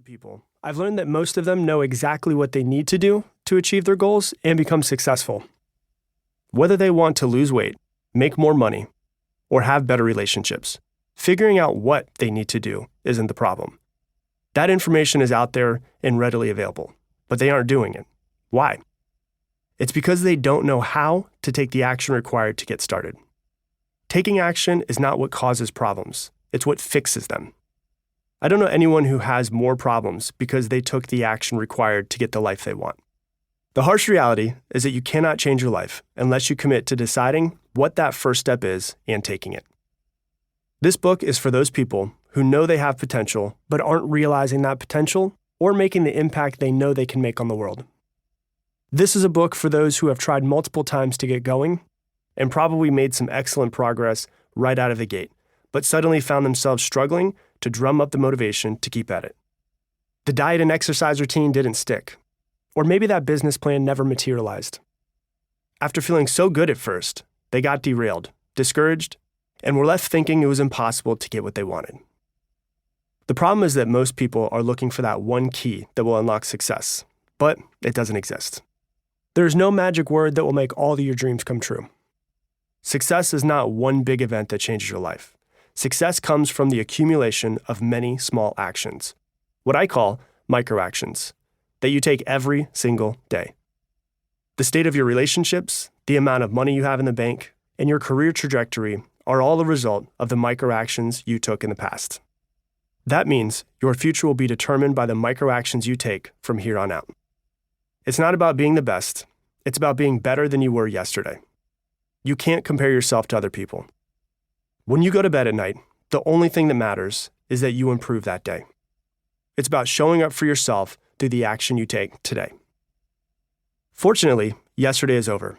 people, I've learned that most of them know exactly what they need to do to achieve their goals and become successful. Whether they want to lose weight, make more money, or have better relationships, figuring out what they need to do isn't the problem. That information is out there and readily available, but they aren't doing it. Why? It's because they don't know how to take the action required to get started. Taking action is not what causes problems, it's what fixes them. I don't know anyone who has more problems because they took the action required to get the life they want. The harsh reality is that you cannot change your life unless you commit to deciding what that first step is and taking it. This book is for those people who know they have potential but aren't realizing that potential or making the impact they know they can make on the world. This is a book for those who have tried multiple times to get going and probably made some excellent progress right out of the gate, but suddenly found themselves struggling to drum up the motivation to keep at it. The diet and exercise routine didn't stick, or maybe that business plan never materialized. After feeling so good at first, they got derailed, discouraged, and were left thinking it was impossible to get what they wanted. The problem is that most people are looking for that one key that will unlock success, but it doesn't exist. There is no magic word that will make all of your dreams come true. Success is not one big event that changes your life. Success comes from the accumulation of many small actions, what I call microactions, that you take every single day. The state of your relationships, the amount of money you have in the bank, and your career trajectory are all the result of the microactions you took in the past. That means your future will be determined by the microactions you take from here on out. It's not about being the best, it's about being better than you were yesterday. You can't compare yourself to other people. When you go to bed at night, the only thing that matters is that you improve that day. It's about showing up for yourself through the action you take today. Fortunately, yesterday is over,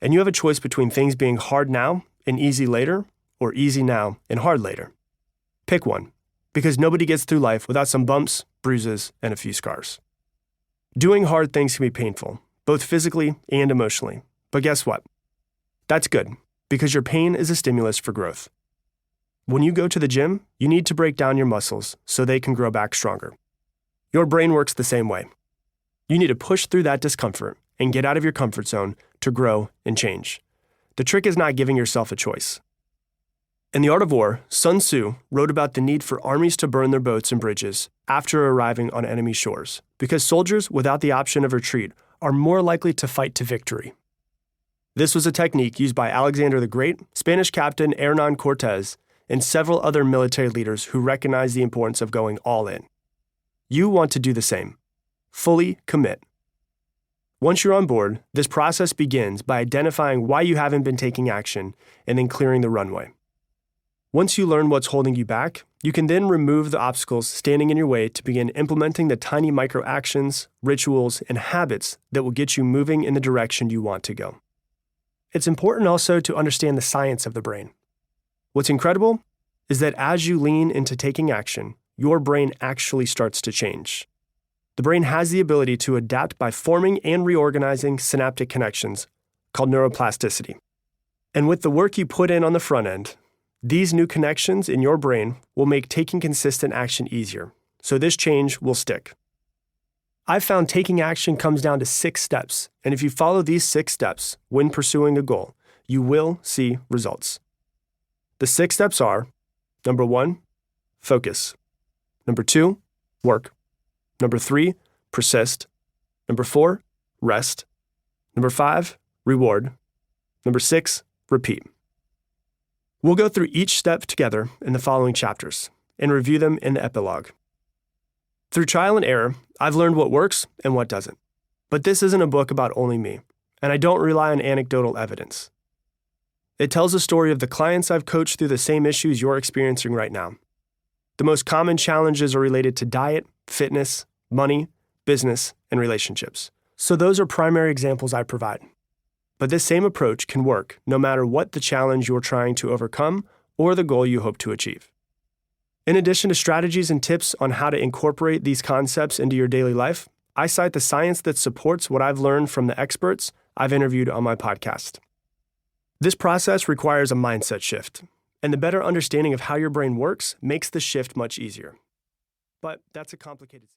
and you have a choice between things being hard now and easy later, or easy now and hard later. Pick one, because nobody gets through life without some bumps, bruises, and a few scars. Doing hard things can be painful, both physically and emotionally, but guess what? That's good, because your pain is a stimulus for growth. When you go to the gym, you need to break down your muscles so they can grow back stronger. Your brain works the same way. You need to push through that discomfort and get out of your comfort zone to grow and change. The trick is not giving yourself a choice. In The Art of War, Sun Tzu wrote about the need for armies to burn their boats and bridges after arriving on enemy shores, because soldiers without the option of retreat are more likely to fight to victory. This was a technique used by Alexander the Great, Spanish captain Hernán Cortés, and several other military leaders who recognized the importance of going all in. You want to do the same. Fully commit. Once you're on board, this process begins by identifying why you haven't been taking action and then clearing the runway. Once you learn what's holding you back, you can then remove the obstacles standing in your way to begin implementing the tiny micro actions, rituals, and habits that will get you moving in the direction you want to go. It's important also to understand the science of the brain. What's incredible is that as you lean into taking action, your brain actually starts to change. The brain has the ability to adapt by forming and reorganizing synaptic connections, called neuroplasticity. And with the work you put in on the front end, these new connections in your brain will make taking consistent action easier, so this change will stick. I've found taking action comes down to 6 steps, and if you follow these 6 steps when pursuing a goal, you will see results. The 6 steps are: number 1, focus. Number 2, work. Number 3, persist. Number 4, rest. Number 5, reward. Number 6, repeat. We'll go through each step together in the following chapters and review them in the epilogue. Through trial and error, I've learned what works and what doesn't. But this isn't a book about only me, and I don't rely on anecdotal evidence. It tells the story of the clients I've coached through the same issues you're experiencing right now. The most common challenges are related to diet, fitness, money, business, and relationships. So those are primary examples I provide. But this same approach can work no matter what the challenge you're trying to overcome or the goal you hope to achieve. In addition to strategies and tips on how to incorporate these concepts into your daily life, I cite the science that supports what I've learned from the experts I've interviewed on my podcast. This process requires a mindset shift, and the better understanding of how your brain works makes the shift much easier. But that's a complicated